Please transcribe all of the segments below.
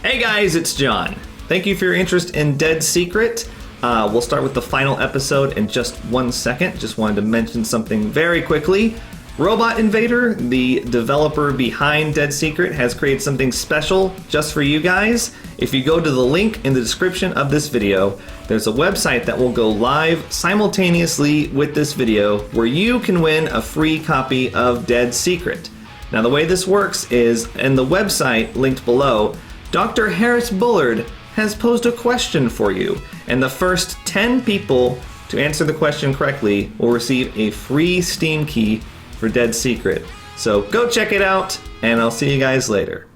Hey guys, it's John. Thank you for your interest in Dead Secret. We'll start with the final episode in just 1 second. Just wanted to mention something very quickly. Robot Invader, the developer behind Dead Secret, has created something special just for you guys. If you go to the link in the description of this video, there's a website that will go live simultaneously with this video where you can win a free copy of Dead Secret. Now the way this works is, in the website linked below, Dr. Harris Bullard has posed a question for you, and the first 10 people to answer the question correctly will receive a free Steam key for Dead Secret. So go check it out, and I'll see you guys later.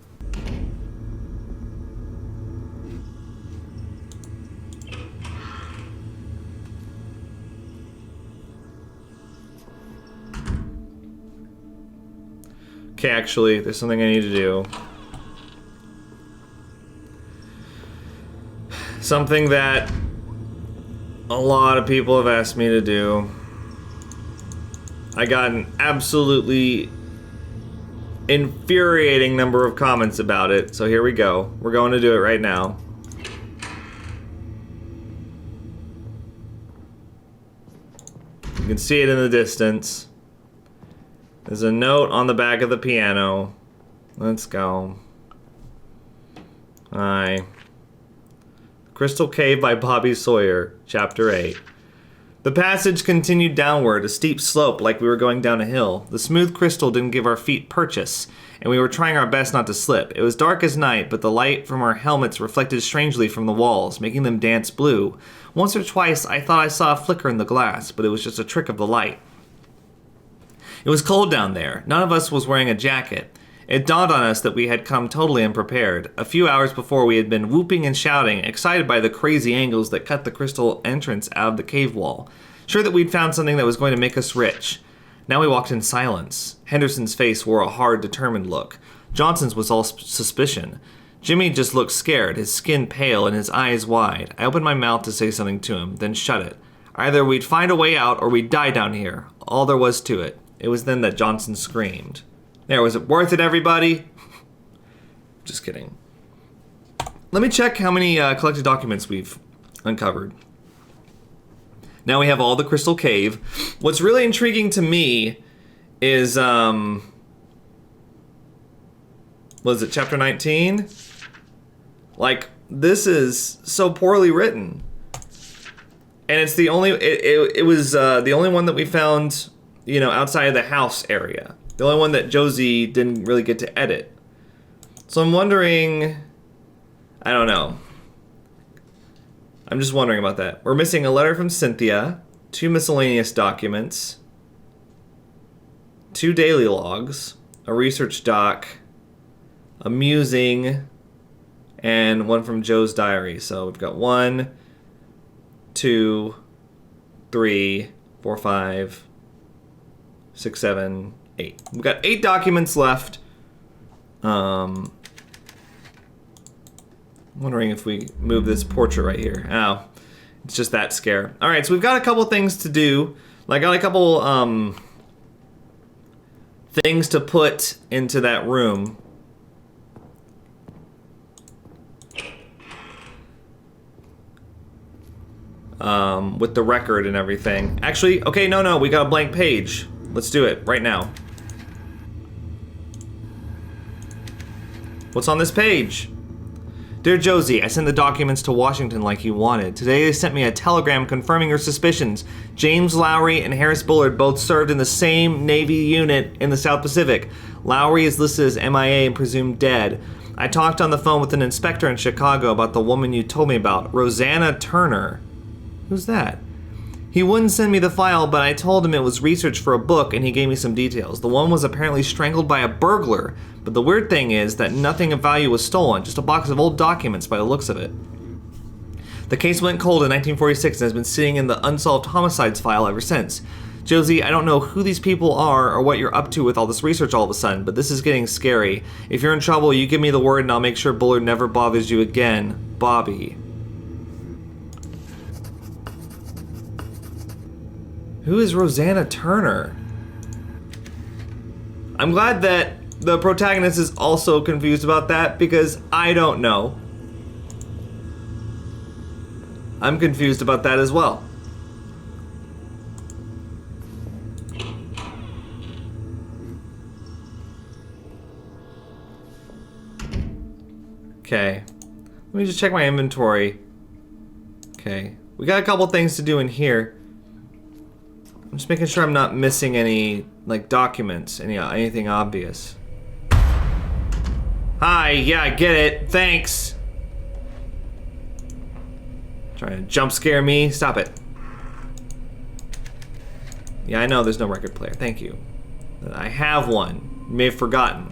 Okay, actually, there's something I need to do. Something that a lot of people have asked me to do. I got an absolutely infuriating number of comments about it, so here we go. We're going to do it right now. You can see it in the distance. There's a note on the back of the piano. Let's go. Hi. Crystal Cave by Bobby Sawyer, Chapter 8. The passage continued downward, a steep slope like we were going down a hill. The smooth crystal didn't give our feet purchase, and we were trying our best not to slip. It was dark as night, but the light from our helmets reflected strangely from the walls, making them dance blue. Once or twice I thought I saw a flicker in the glass, but it was just a trick of the light. It was cold down there. None of us was wearing a jacket. It dawned on us that we had come totally unprepared. A few hours before, we had been whooping and shouting, excited by the crazy angles that cut the crystal entrance out of the cave wall, sure that we'd found something that was going to make us rich. Now we walked in silence. Henderson's face wore a hard, determined look. Johnson's was all suspicion. Jimmy just looked scared, his skin pale and his eyes wide. I opened my mouth to say something to him, then shut it. Either we'd find a way out or we'd die down here. All there was to it. It was then that Johnson screamed. There, was it worth it, everybody? Just kidding. Let me check how many collected documents we've uncovered. Now we have all the Crystal Cave. What's really intriguing to me is, was it chapter 19? Like, this is so poorly written. And it's the only, it was the only one that we found, you know, outside of the house area. The only one that Josie didn't really get to edit. So I'm wondering, I don't know. I'm just wondering about that. We're missing a letter from Cynthia, 2 miscellaneous documents, 2 daily logs, a research doc, a musing, and 1 from Joe's diary. So we've got 1, 2, 3, 4, 5, 6, 7, 8. We've got 8 documents left. I'm wondering if we move this portrait right here. Oh, it's just that scare. All right, so we've got a couple things to do. I got a couple things to put into that room. With the record and everything. Actually, okay, no, we got a blank page. Let's do it right now. What's on this page? Dear Josie, I sent the documents to Washington like you wanted. Today they sent me a telegram confirming your suspicions. James Lowry and Harris Bullard both served in the same Navy unit in the South Pacific. Lowry is listed as MIA and presumed dead. I talked on the phone with an inspector in Chicago about the woman you told me about, Rosanna Turner. Who's that? He wouldn't send me the file, but I told him it was research for a book, and he gave me some details. The woman was apparently strangled by a burglar, but the weird thing is that nothing of value was stolen, just a box of old documents by the looks of it. The case went cold in 1946 and has been sitting in the unsolved homicides file ever since. Josie, I don't know who these people are or what you're up to with all this research all of a sudden, but this is getting scary. If you're in trouble, you give me the word and I'll make sure Bullard never bothers you again. Bobby. Who is Rosanna Turner? I'm glad that the protagonist is also confused about that because I don't know. I'm confused about that as well. Okay. Let me just check my inventory. Okay. We got a couple things to do in here. I'm just making sure I'm not missing any, like, documents, anything obvious. Hi, yeah, I get it. Thanks. Trying to jump scare me. Stop it. Yeah, I know there's no record player. Thank you. I have one. You may have forgotten.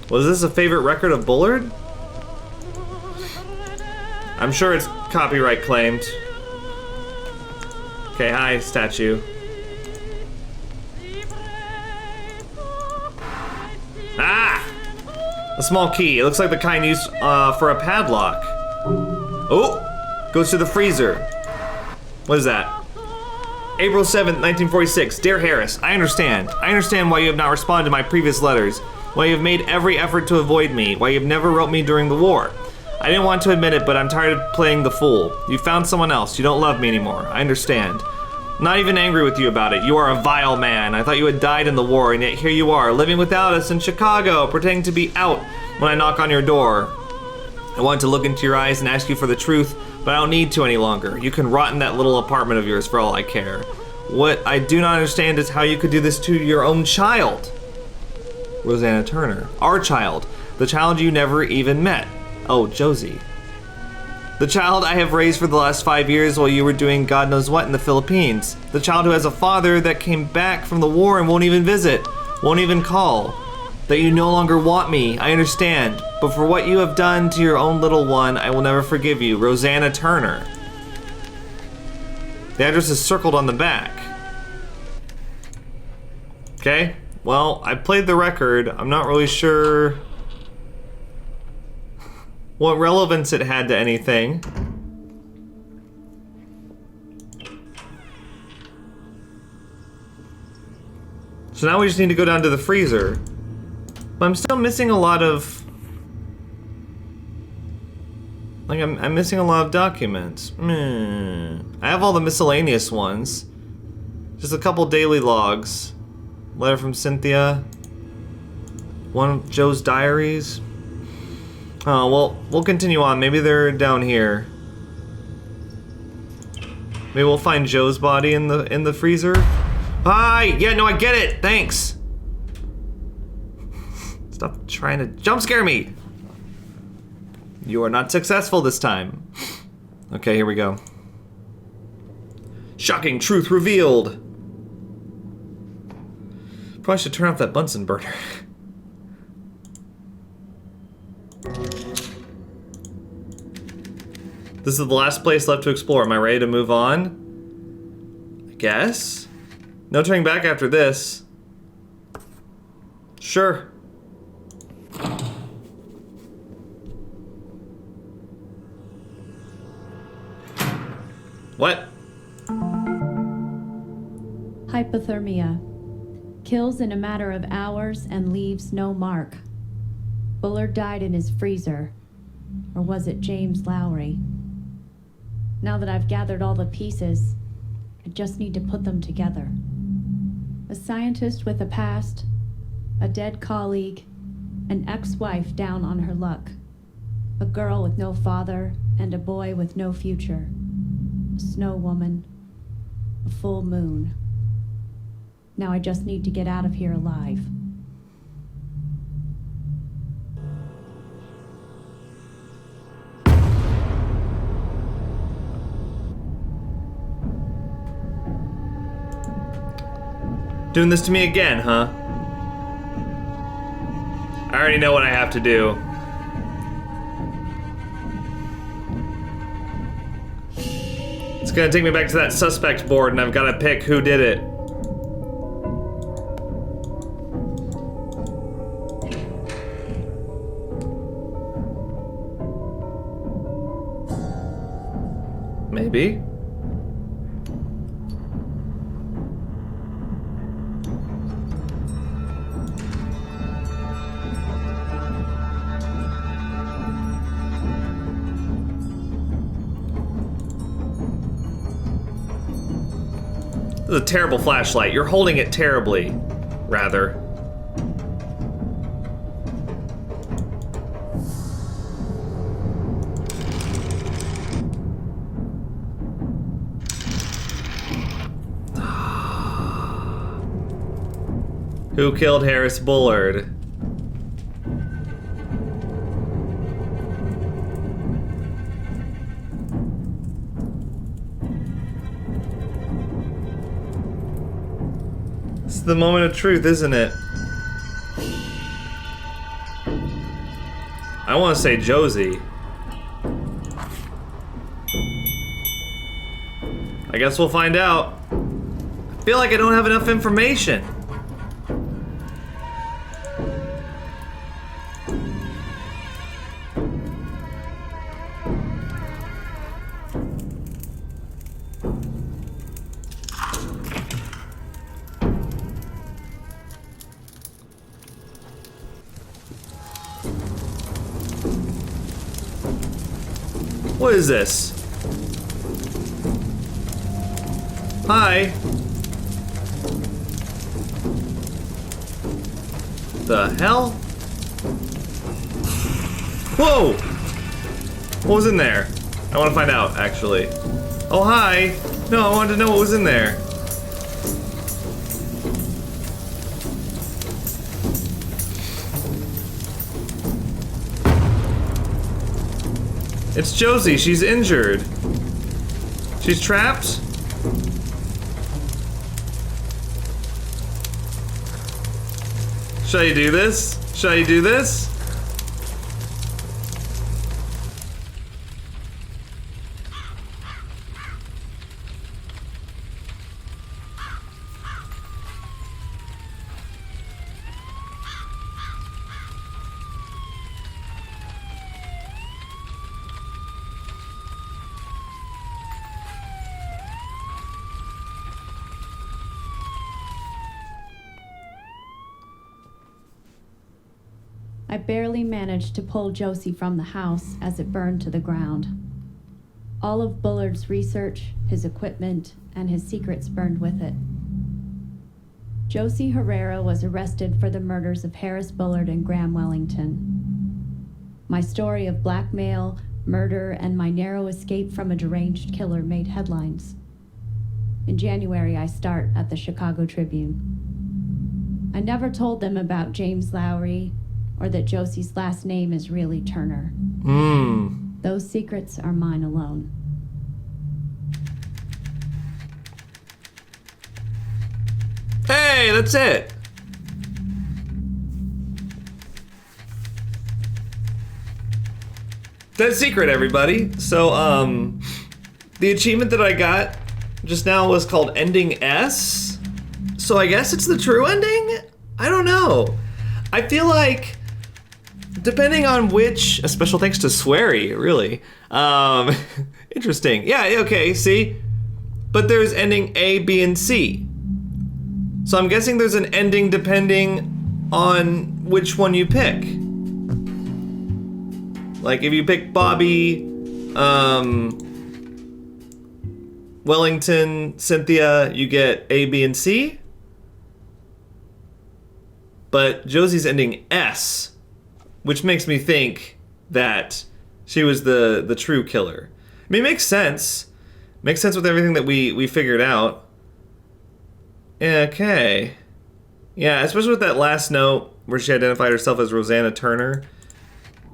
Was this a favorite record of Bullard? I'm sure it's copyright claimed. Okay, hi, statue. Ah! A small key. It looks like the kind used for a padlock. Oh! Goes to the freezer. What is that? April 7th, 1946. Dear Harris, I understand. I understand why you have not responded to my previous letters. Why you have made every effort to avoid me. Why you have never wrote me during the war. I didn't want to admit it, but I'm tired of playing the fool. You found someone else. You don't love me anymore. I understand. I'm not even angry with you about it. You are a vile man. I thought you had died in the war, and yet here you are, living without us in Chicago, pretending to be out when I knock on your door. I wanted to look into your eyes and ask you for the truth, but I don't need to any longer. You can rot in that little apartment of yours for all I care. What I do not understand is how you could do this to your own child. Rosanna Turner. Our child. The child you never even met. Oh, Josie. The child I have raised for the last 5 years while you were doing God knows what in the Philippines. The child who has a father that came back from the war and won't even visit. Won't even call. That you no longer want me. I understand. But for what you have done to your own little one, I will never forgive you. Rosanna Turner. The address is circled on the back. Okay. Well, I played the record. I'm not really sure what relevance it had to anything. So now we just need to go down to the freezer. But I'm still missing a lot of... Like, I'm missing a lot of documents. I have all the miscellaneous ones. Just a couple daily logs. Letter from Cynthia. One of Joe's diaries. Oh, well, we'll continue on. Maybe they're down here. Maybe we'll find Joe's body in the freezer. Hi! Yeah, no, I get it! Thanks! Stop trying to jump scare me! You are not successful this time. Okay, here we go. Shocking truth revealed! Probably should turn off that Bunsen burner. This is the last place left to explore. Am I ready to move on? I guess? No turning back after this. Sure. What? Hypothermia. Kills in a matter of hours and leaves no mark. Bullard died in his freezer. Or was it James Lowry? Now that I've gathered all the pieces, I just need to put them together. A scientist with a past, a dead colleague, an ex-wife down on her luck, a girl with no father, and a boy with no future. A snow woman, a full moon. Now I just need to get out of here alive. Doing this to me again, huh? I already know what I have to do. It's gonna take me back to that suspect board and I've gotta pick who did it. Maybe. This is a terrible flashlight. You're holding it terribly, rather. Who killed Harris Bullard? It's the moment of truth, isn't it? I want to say Josie. I guess we'll find out. I feel like I don't have enough information. What is this? Hi. The hell? Whoa! What was in there? I want to find out, actually. Oh, hi. No, I wanted to know what was in there. It's Josie. She's injured. She's trapped? Shall I do this? Shall I do this? I barely managed to pull Josie from the house as it burned to the ground. All of Bullard's research, his equipment, and his secrets burned with it. Josie Herrera was arrested for the murders of Harris Bullard and Graham Wellington. My story of blackmail, murder, and my narrow escape from a deranged killer made headlines. In January, I start at the Chicago Tribune. I never told them about James Lowry, or that Josie's last name is really Turner. Those secrets are mine alone. Hey, that's it. That's secret, everybody. So, the achievement that I got just now was called Ending S. So I guess it's the true ending? I don't know. I feel like, depending on which, a special thanks to Swery, really. Interesting. Yeah, okay, see? But there's ending A, B, and C. So I'm guessing there's an ending depending on which one you pick. Like if you pick Bobby, Wellington, Cynthia, you get A, B, and C. But Josie's ending S, which makes me think that she was the true killer. I mean, it makes sense. Makes sense with everything that we figured out. Okay. Yeah, especially with that last note where she identified herself as Rosanna Turner.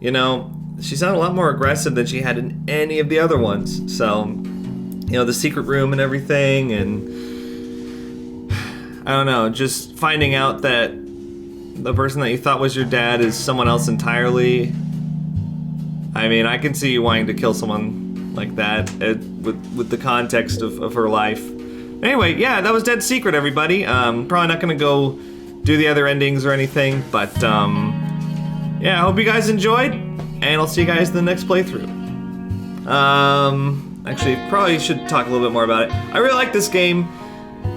You know, she sounded a lot more aggressive than she had in any of the other ones. So, you know, the secret room and everything, and I don't know, just finding out that the person that you thought was your dad is someone else entirely. I mean, I can see you wanting to kill someone like that with the context of her life. Anyway, yeah, that was Dead Secret, everybody. Probably not gonna go do the other endings or anything, but yeah, I hope you guys enjoyed, and I'll see you guys in the next playthrough. Actually, probably should talk a little bit more about it. I really like this game.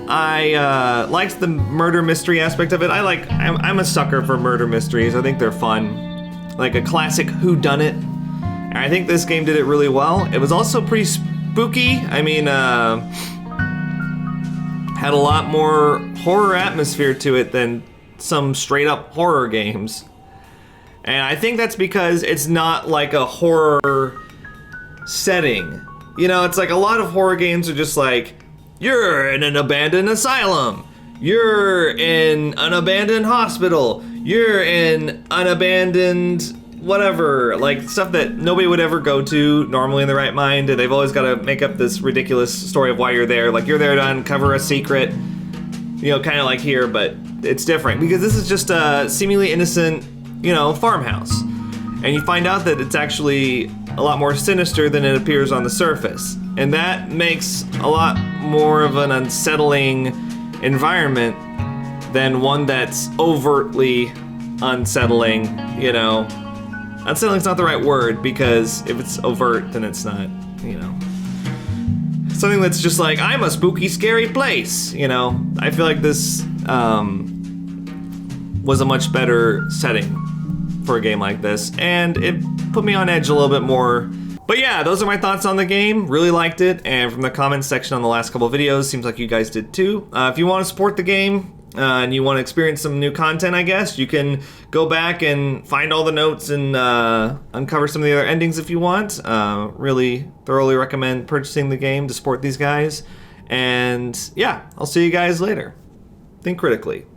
I liked the murder mystery aspect of it. I'm a sucker for murder mysteries. I think they're fun. Like a classic whodunit. And I think this game did it really well. It was also pretty spooky. I mean, had a lot more horror atmosphere to it than some straight up horror games. And I think that's because it's not like a horror setting. You know, it's like a lot of horror games are just like, you're in an abandoned asylum. You're in an abandoned hospital. You're in an abandoned whatever, like stuff that nobody would ever go to normally in the right mind. And they've always got to make up this ridiculous story of why you're there. Like you're there to uncover a secret, you know, kind of like here, but it's different because this is just a seemingly innocent, you know, farmhouse. And you find out that it's actually a lot more sinister than it appears on the surface. And that makes a lot more of an unsettling environment than one that's overtly unsettling, you know. Unsettling's not the right word because if it's overt, then it's not, you know. Something that's just like, I'm a spooky, scary place, you know. I feel like this was a much better setting for a game like this, and it put me on edge a little bit more. But yeah, those are my thoughts on the game. Really liked it, and from the comments section on the last couple of videos, seems like you guys did too. If you want to support the game, and you want to experience some new content, I guess, you can go back and find all the notes and uncover some of the other endings if you want. Really thoroughly recommend purchasing the game to support these guys. And yeah, I'll see you guys later. Think critically.